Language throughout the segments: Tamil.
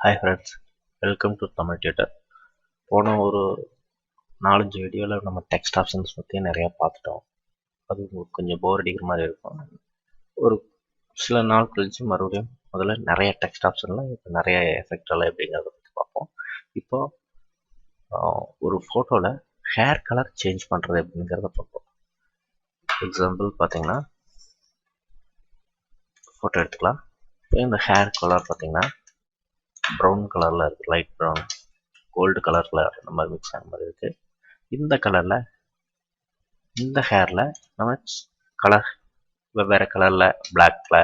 Hi friends, welcome to Tamil Tutor. போன ஒரு 4-5 வீடியோவில் நம்ம டெக்ஸ்ட் ஆப்ஷன்ஸ் பற்றி நிறையா பார்த்துட்டோம். அது உங்களுக்கு கொஞ்சம் போர் அடிக்கிற மாதிரி இருக்கும். ஒரு சில நாள் கழித்து மறுபடியும் முதல்ல நிறைய டெக்ஸ்ட் ஆப்ஷனில் இப்போ நிறைய எஃபெக்ட் எல்லாம் எப்படிங்கிறத பற்றி பார்ப்போம். இப்போ ஒரு ஃபோட்டோவில் ஹேர் கலர் சேஞ்ச் பண்ணுறது எப்படிங்கிறத பார்ப்போம். எக்ஸாம்பிள் பார்த்தீங்கன்னா ஃபோட்டோ எடுத்துக்கலாம். இப்போ இந்த ஹேர் கலர் பார்த்தீங்கன்னா ப்ரௌன் கலரில் இருக்குது, லைட் ப்ரௌன், கோல்டு கலரில் அந்த மாதிரி மிக்ஸ் ஆன மாதிரி இருக்குது. இந்த கலரில் இந்த ஹேரில் நம்ம கலர் வெவ்வேறு கலரில் பிளாக்கில்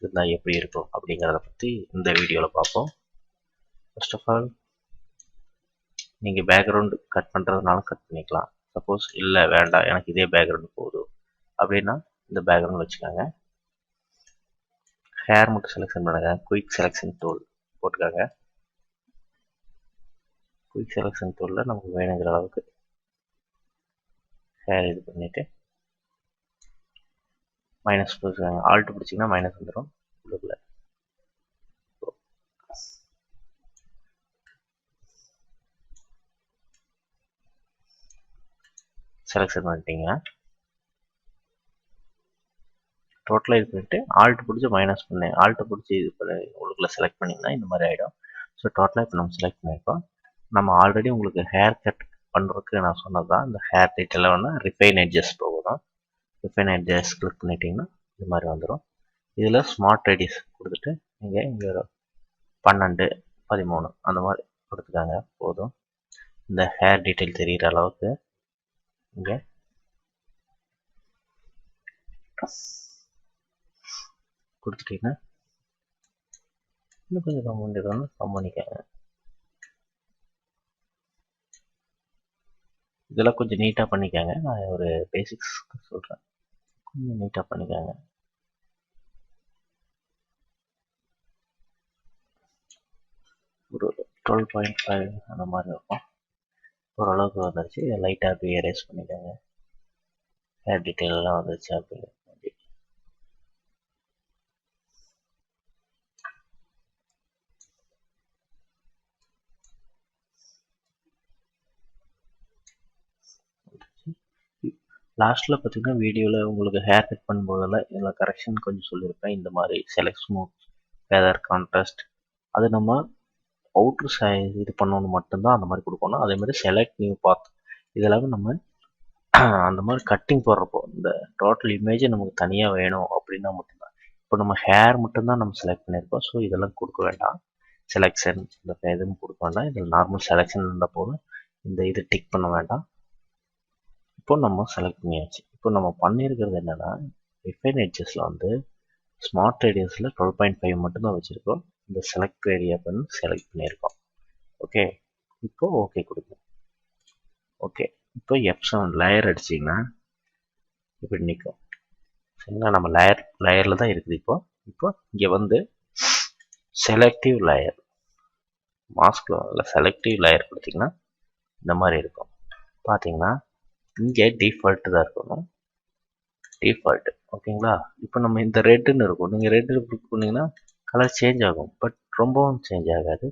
இருந்தால் எப்படி இருக்கும் அப்படிங்கிறத பற்றி இந்த வீடியோவில் பார்ப்போம். ஃபர்ஸ்ட் ஆஃப் ஆல் நீங்கள் பேக்ரவுண்டு கட் பண்ணுறதுனால கட் பண்ணிக்கலாம். சப்போஸ் இல்லை வேண்டாம் எனக்கு இதே பேக்ரவுண்டு போதும் அப்படின்னா இந்த பேக்ரவுண்ட் வச்சுக்காங்க. ஹேர் மட்டும் செலெக்ஷன் பண்ணுங்க. குயிக் செலெக்ஷன் டூல் போட்டுக்காங்க. குயிக் செலெக்ஷன் டூலில் நமக்கு வேணுங்கிற அளவுக்கு ஹேர் இது பண்ணிவிட்டு மைனஸ் பிடிச்சிக்காங்க. ஆல்ட்டு பிடிச்சிங்கன்னா மைனஸ் வந்துடும். உள்ளுக்குள்ள செலெக்ஷன் பண்ணிட்டீங்க. டோட்டலாக இது பண்ணிவிட்டு ஆல்ட்டு பிடிச்சி மைனஸ் பண்ணேன். ஆல்ட்டு பிடிச்சி இது பண்ணி உள்ளுக்குள்ளே செலக்ட் பண்ணிங்கன்னா இந்த மாதிரி ஆகிடும். ஸோ டோட்டலாக இப்போ நம்ம செலக்ட் பண்ணியிருக்கோம். நம்ம ஆல்ரெடி உங்களுக்கு ஹேர் கட் பண்ணுறதுக்கு நான் சொன்னது தான் இந்த ஹேர் டீட்டெயிலாக வேணா ரிஃபைன் எட்ஜஸ் போகணும். ரிஃபைன் எட்ஜஸ் கிளிக் பண்ணிட்டீங்கன்னா இது மாதிரி வந்துடும். இதில் ஸ்மார்ட் ரெடியூஸ் கொடுத்துட்டு நீங்கள் இங்கே ஒரு 12, 13 அந்த மாதிரி கொடுத்துக்காங்க. போதும். இந்த ஹேர் டீட்டெயில் தெரிகிற அளவுக்கு இங்கே கொடுத்துட்டீங்கன்னா இன்னும் கொஞ்சம் கம் பண்ணிக்காங்க. இதெல்லாம் கொஞ்சம் நீட்டாக பண்ணிக்காங்க. நான் ஒரு பேசிக்ஸ் சொல்கிறேன், கொஞ்சம் நீட்டாக பண்ணிக்காங்க. ஒரு 12.5 அந்த மாதிரி இருக்கும். ஓரளவுக்கு வந்துருச்சு. இதை லைட்டாக அப்படியே எரேஸ் பண்ணிக்கோங்க. ஹேர் டீட்டெயிலெலாம் வந்துருச்சு அப்படிங்கிற மாதிரி. லாஸ்ட்டில் பார்த்தீங்கன்னா வீடியோவில் உங்களுக்கு ஹேர் கட் பண்ணும்போதெல்லாம் இதில் கரெக்ஷன் கொஞ்சம் சொல்லியிருப்பேன். இந்த மாதிரி செலக்ட் ஸ்மூத், ஃபெதர், கான்ட்ராஸ்ட், அது நம்ம அவுட்ரு இது பண்ணணும் மட்டும்தான் அந்த மாதிரி கொடுக்கணும். அதேமாதிரி செலக்ட் நியூ பாத் இதெல்லாமே நம்ம அந்த மாதிரி கட்டிங் போடுறப்போ இந்த டோட்டல் இமேஜை நமக்கு தனியாக வேணும் அப்படின்னா மட்டும்தான். இப்போ நம்ம ஹேர் மட்டும்தான் நம்ம செலக்ட் பண்ணியிருக்கோம். ஸோ இதெல்லாம் கொடுக்க வேண்டாம். செலெக்ஷன் இந்த எதுவும் கொடுக்க வேண்டாம். இதில் நார்மல் செலெக்ஷன் இருந்தால் போதும். இந்த இது டிக் பண்ண வேண்டாம். இப்போ நம்ம செலக்ட் பண்ணியாச்சு. இப்போ நம்ம பண்ணியிருக்கிறது என்னென்னா ரிஃபைன் எட்ஜஸில் வந்து ஸ்மார்ட் ரேடியஸில் 12.5 மட்டும்தான் வச்சுருக்கோம். இந்த செலக்ட் ஏரியா பண்ணி செலக்ட் பண்ணியிருக்கோம். ஓகே, இப்போ ஓகே கொடுங்க. ஓகே, இப்போ F7 லேயர் அடிச்சிங்கன்னா இப்படி நிற்கும். சரிங்களா, நம்ம லேயரில் தான் இருக்குது. இப்போ இங்கே வந்து செலக்டிவ் லேயர் மாஸ்கில் செலக்டிவ் லேயர் கொடுத்திங்கன்னா இந்த மாதிரி இருக்கும். பார்த்தீங்கன்னா இங்கே டிஃபால்ட்டு தான் இருக்கணும். டிஃபால்ட்டு ஓகேங்களா. இப்போ நம்ம இந்த ரெட்டுன்னு இருக்கும். நீங்கள் ரெட்டு கிளிக் பண்ணிங்கன்னா கலர் சேஞ்ச் ஆகும், பட் ரொம்பவும் சேஞ்ச் ஆகாது.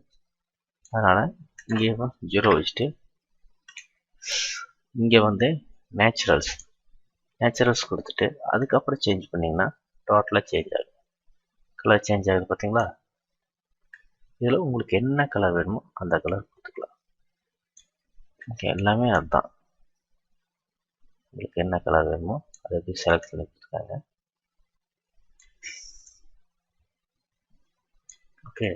அதனால் இங்கே 0 வச்சுட்டு இங்கே வந்து நேச்சுரல்ஸ் கொடுத்துட்டு அதுக்கப்புறம் சேஞ்ச் பண்ணிங்கன்னா டோட்டலாக சேஞ்ச் ஆகும். கலர் சேஞ்ச் ஆகுது பார்த்தீங்களா. இதில் உங்களுக்கு என்ன கலர் வேணுமோ அந்த கலர் கொடுத்துக்கலாம். ஓகே, எல்லாமே அதுதான். உங்களுக்கு என்ன கலர் வேணுமோ அதை எப்படி செலக்ட் பண்ணி கொடுத்துருக்காங்க. ஓகே,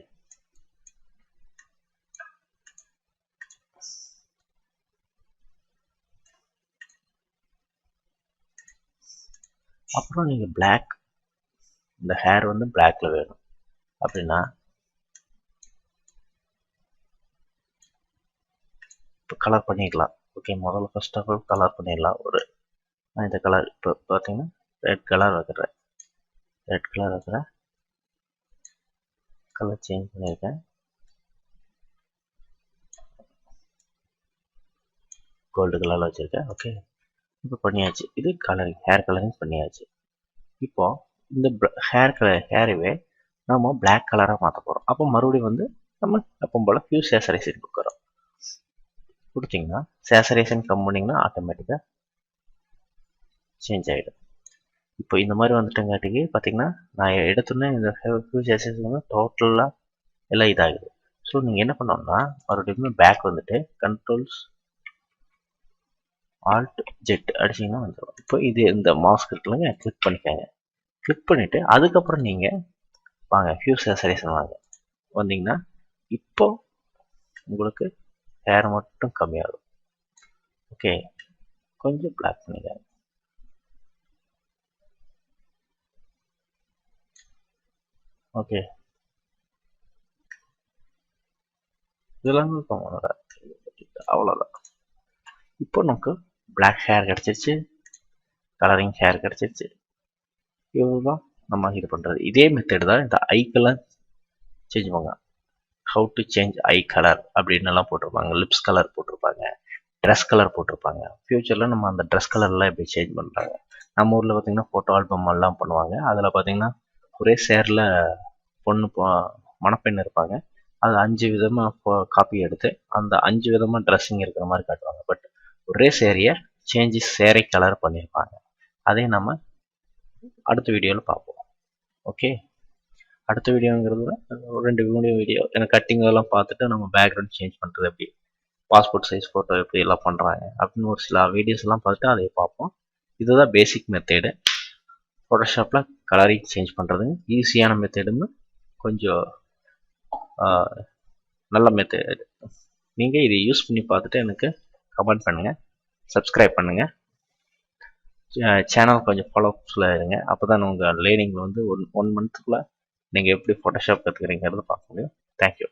அப்புறம் நீங்கள் பிளாக், இந்த ஹேர் வந்து பிளாக்ல வேணும் அப்படின்னா இப்போ கலர் பண்ணிக்கலாம். ஓகே, முதல்ல ஃபர்ஸ்ட் ஆஃப் ஆல் கலர் பண்ணிடலாம். நான் இந்த கலர் இப்போ பார்த்தீங்கன்னா ரெட் கலர் வைக்கிறேன். கலர் சேஞ்ச் பண்ணியிருக்கேன். கோல்டு கலரில் வச்சுருக்கேன். ஓகே, இப்போ பண்ணியாச்சு. இது கலரிங், ஹேர் கலரிங் பண்ணியாச்சு. இப்போது இந்த ஹேரைவே நம்ம பிளாக் கலராக மாற்ற போகிறோம். அப்போ மறுபடியும் வந்து நம்ம எப்போ போல் ஹியூ சேச்சுரேஷன் கொடுக்குறோம். கொடுத்தீங்கன்னா சேச்சுரேஷன் பண்ணிங்கன்னா ஆட்டோமேட்டிக்காக சேஞ்ச் ஆகிடும். இப்போ இந்த மாதிரி வந்துட்டங்காட்டிக்கு பார்த்தீங்கன்னா நான் எடுத்தோன்னே இந்த ஹியூ சேச்சுரேஷன் வந்து டோட்டலாக எல்லாம் இதாகுது. ஸோ நீங்கள் என்ன பண்ணணும்னா மறுபடியும் பேக் வந்துட்டு கண்ட்ரோல்ஸ் ஆல்ட் ஜெட் அடிச்சிங்கன்னா வந்துடும். இப்போ இது இந்த மாஸ்க் இருக்குல்லங்க, கிளிக் பண்ணிக்கோங்க. கிளிக் பண்ணிவிட்டு அதுக்கப்புறம் நீங்கள் வாங்க ஹியூ சேச்சுரேஷன் வந்தீங்கன்னா இப்போ உங்களுக்கு ஹேர் மட்டும் கம்மியாகும். ஓகே, கொஞ்சம் பிளாக் பண்ணிக்கோங்க. ஓகே, இதெல்லாம் அவ்வளோதான். இப்போ நமக்கு பிளாக் ஹேர் கிடச்சிருச்சு, கலரிங் ஹேர் கிடச்சிருச்சு. இதுதான் நம்ம இது பண்ணுறது. இதே மெத்தட் தான் இந்த ஐக்கெல்லாம் சேஞ்ச் பண்ணுவாங்க. How to change I colour அப்படின்னு எல்லாம் போட்டிருப்பாங்க, லிப்ஸ் கலர் போட்டிருப்பாங்க, ட்ரெஸ் கலர் போட்டிருப்பாங்க. ஃப்யூச்சரில் நம்ம அந்த ட்ரெஸ் கலர்லாம் எப்படி சேஞ்ச் பண்ணுறாங்க. நம்ம ஊரில் பார்த்திங்கன்னா ஃபோட்டோ ஆல்பம் எல்லாம் பண்ணுவாங்க. அதில் பார்த்திங்கன்னா ஒரே சேரில் பொண்ணு மணப்பெண் இருப்பாங்க. அது 5 விதமாக காப்பி எடுத்து அந்த 5 விதமாக ட்ரெஸ்ஸிங் இருக்கிற மாதிரி காட்டுவாங்க. பட் ஒரே சேரியை சேரை கலர் பண்ணியிருப்பாங்க. அதையும் நம்ம அடுத்த வீடியோவில் பார்ப்போம். ஓகே, அடுத்த வீடியோங்கிறது ஒரு 2 வீடியோ எனக்கு கட்டிங் எல்லாம் பார்த்துட்டு நம்ம பேக்ரவுண்ட் சேஞ்ச் பண்ணுறது எப்படி, பாஸ்போர்ட் சைஸ் ஃபோட்டோ எப்படி எல்லாம் பண்ணுறாங்க அப்படின்னு ஒரு சில வீடியோஸ் எல்லாம் பார்த்துட்டு அதை பார்ப்போம். இதுதான் பேசிக் மெத்தேடு. ஃபோட்டோஷாப்பில் கலரிங் சேஞ்ச் பண்ணுறதுங்க ஈஸியான மெத்தேடுன்னு கொஞ்சம் நல்ல மெத்தேடு. நீங்கள் இதை யூஸ் பண்ணி பார்த்துட்டு எனக்கு கமெண்ட் பண்ணுங்கள், சப்ஸ்கிரைப் பண்ணுங்கள், சேனல் கொஞ்சம் ஃபாலோஅப்ஸில் இருங்க. அப்போ தான் உங்கள் லேர்னிங்கில் வந்து ஒன் மந்த்துக்குள்ளே நீங்கள் எப்படி ஃபோட்டோஷாப் கற்றுக்கிறீங்கிறத பார்க்க முடியும். தேங்க்யூ.